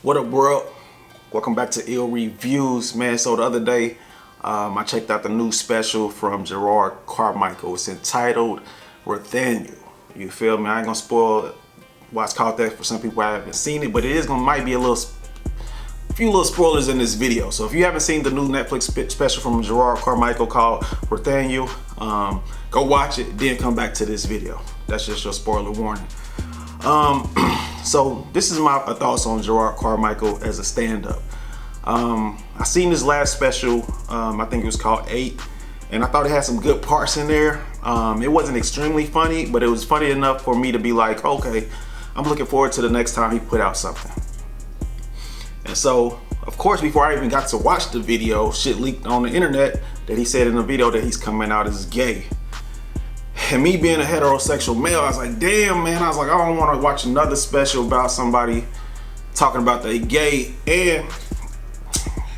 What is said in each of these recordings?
What up, world? Welcome back to Ill Reviews, man. So the other day, I checked out the new special from Jerrod Carmichael. It's entitled Rothaniel. You feel me? I ain't gonna spoil why it's called that for some people who haven't seen it, but it is might be a few little spoilers in this video. So if you haven't seen the new Netflix special from Jerrod Carmichael called Rothaniel, go watch it, then come back to this video. That's just your spoiler warning. So this is my thoughts on Jerrod Carmichael as a stand-up. I seen this last special, I think it was called 8, and I thought it had some good parts in there. It wasn't extremely funny, but it was funny enough for me to be like, okay, I'm looking forward to the next time he put out something. And so, of course, before I even got to watch the video, shit leaked on the internet that he said in the video that he's coming out as gay. And me being a heterosexual male, I was like, damn, man. I was like, I don't want to watch another special about somebody talking about they gay. And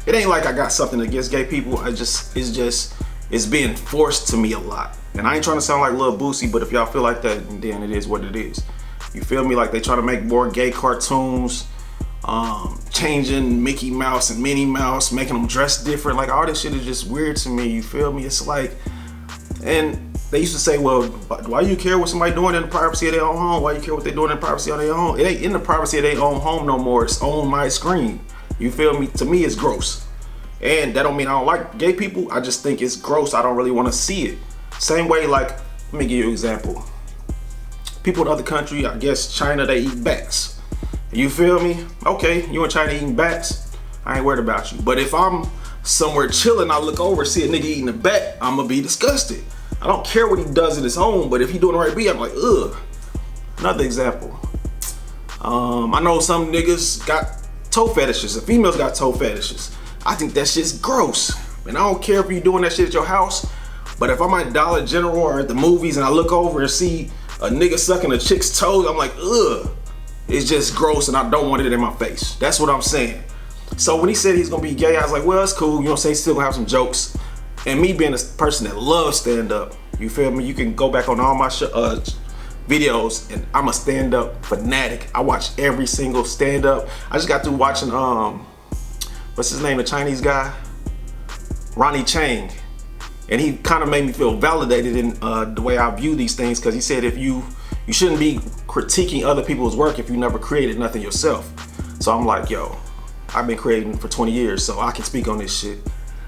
it ain't like I got something against gay people. It's being forced to me a lot. And I ain't trying to sound like Lil Boosie, but if y'all feel like that, then it is what it is. You feel me? Like they try to make more gay cartoons, changing Mickey Mouse and Minnie Mouse, making them dress different. Like all this shit is just weird to me. You feel me? It's like, and they used to say, well, why you care what somebody doing in the privacy of their own home? Why you care what they doing in the privacy of their own? It ain't in the privacy of their own home no more. It's on my screen. You feel me? To me, it's gross. And that don't mean I don't like gay people. I just think it's gross. I don't really want to see it. Same way, like, let me give you an example. People in other countries, I guess China, they eat bats. You feel me? Okay, you in China eating bats, I ain't worried about you. But if I'm somewhere chilling, I look over, see a nigga eating a bat, I'm gonna be disgusted. I don't care what he does in his home, but if he doing the right beat, I'm like, ugh. Another example. I know some niggas got toe fetishes, and females got toe fetishes. I think that shit's gross. And I don't care if you doing that shit at your house, but if I'm at Dollar General or at the movies and I look over and see a nigga sucking a chick's toes, I'm like, ugh. It's just gross and I don't want it in my face. That's what I'm saying. So when he said he's gonna be gay, I was like, well, it's cool. You know what I'm saying? Still gonna have some jokes. And me being a person that loves stand-up, you feel me? You can go back on all my videos, and I'm a stand-up fanatic. I watch every single stand-up. I just got through watching, what's his name, the Chinese guy? Ronnie Chang. And he kind of made me feel validated in the way I view these things, because he said you shouldn't be critiquing other people's work if you never created nothing yourself. So I'm like, yo, I've been creating for 20 years, so I can speak on this shit.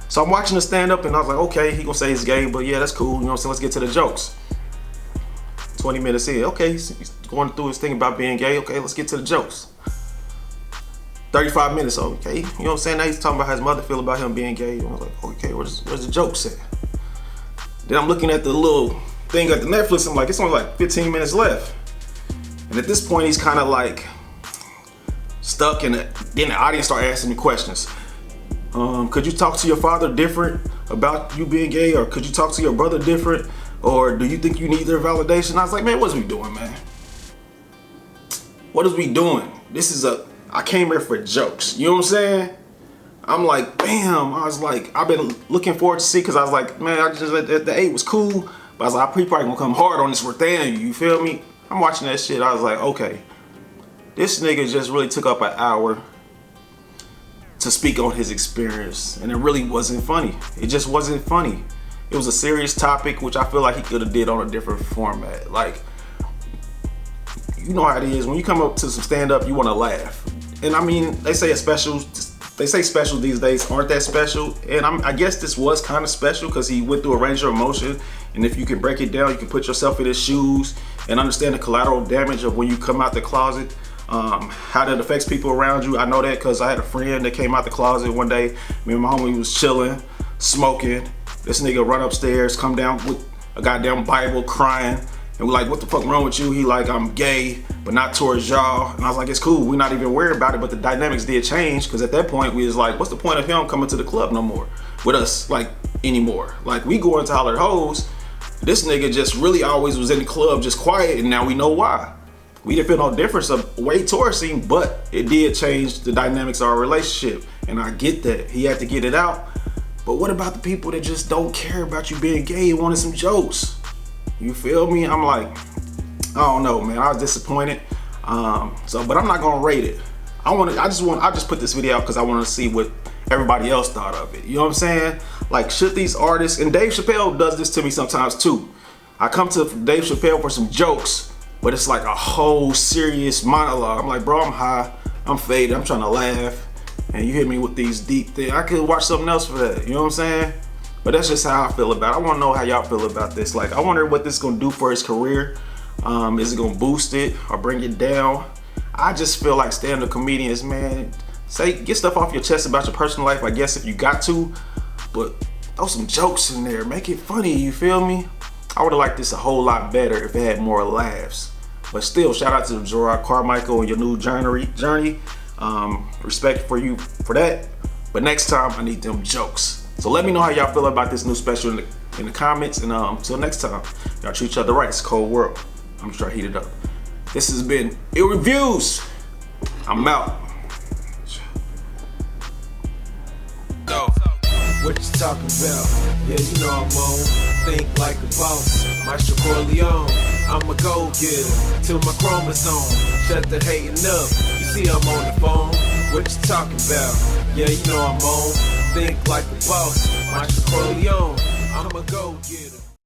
So I'm watching the stand-up and I was like, okay, he gonna say he's gay, but yeah, that's cool. You know what I'm saying? Let's get to the jokes. 20 minutes in, okay, he's going through his thing about being gay. Okay, let's get to the jokes. 35 minutes, okay. You know what I'm saying? Now he's talking about how his mother feel about him being gay. And I was like, okay, where's the joke at? Then I'm looking at the little thing at the Netflix. I'm like, it's only like 15 minutes left. And at this point, he's kind of like stuck, and then the audience start asking me questions. Could you talk to your father different about you being gay? Or could you talk to your brother different? Or do you think you need their validation? I was like, man, what's we doing, man? What is we doing? I came here for jokes. You know what I'm saying? I'm like, bam. I was like, I've been looking forward to see, because I was like, man, the 8 was cool. But I was like, I'm probably gonna come hard on this Rothaniel, you feel me? I'm watching that shit. I was like, okay, this nigga just really took up an hour to speak on his experience, and it really wasn't funny. It just wasn't funny. It was a serious topic, which I feel like he could have did on a different format. Like, you know how it is, when you come up to some stand-up, you want to laugh. And I mean, they say specials these days aren't that special, and I guess this was kind of special because he went through a range of emotion, and if you can break it down, you can put yourself in his shoes and understand the collateral damage of when you come out the closet. How that affects people around you. I know that because I had a friend that came out the closet one day. Me and my homie was chilling, smoking. This nigga run upstairs, come down with a goddamn Bible, crying, and we're like, what the fuck wrong with you? He like, I'm gay, but not towards y'all. And I was like, it's cool, we're not even worried about it, but the dynamics did change, because at that point we was like, what's the point of him coming to the club no more with us, like, anymore? Like, we going to holler at hoes. This nigga just really always was in the club just quiet, and now we know why. We didn't feel no difference of way towards him, but it did change the dynamics of our relationship. And I get that. He had to get it out. But what about the people that just don't care about you being gay and wanted some jokes? You feel me? I'm like, I don't know, man. I was disappointed. But I'm not gonna rate it. I just put this video out because I want to see what everybody else thought of it. You know what I'm saying? Like, should these artists, and Dave Chappelle does this to me sometimes too. I come to Dave Chappelle for some jokes, but it's like a whole serious monologue. I'm like, bro, I'm high, I'm faded, I'm trying to laugh, and you hit me with these deep things. I could watch something else for that, you know what I'm saying? But that's just how I feel about it. I wanna know how y'all feel about this. Like, I wonder what this is gonna do for his career. Is it gonna boost it or bring it down? I just feel like stand-up comedians, man, get stuff off your chest about your personal life, I guess, if you got to, but throw some jokes in there, make it funny, you feel me? I would've liked this a whole lot better if it had more laughs. But still, shout out to Jerrod Carmichael and your new journey. Respect for you for that. But next time, I need them jokes. So let me know how y'all feel about this new special in the comments. And until next time, y'all treat each other right. It's a cold world. I'm just trying to heat it up. This has been Ill Reviews. I'm out. What you talking about? Yeah, you know I'm on. Think like a boss. Maestro Corleone. I'm a go-getter till my chromosome. Shut the hating up. You see I'm on the phone. What you talking about? Yeah, you know I'm on. Think like a boss. Maestro Corleone. I'm a go-getter.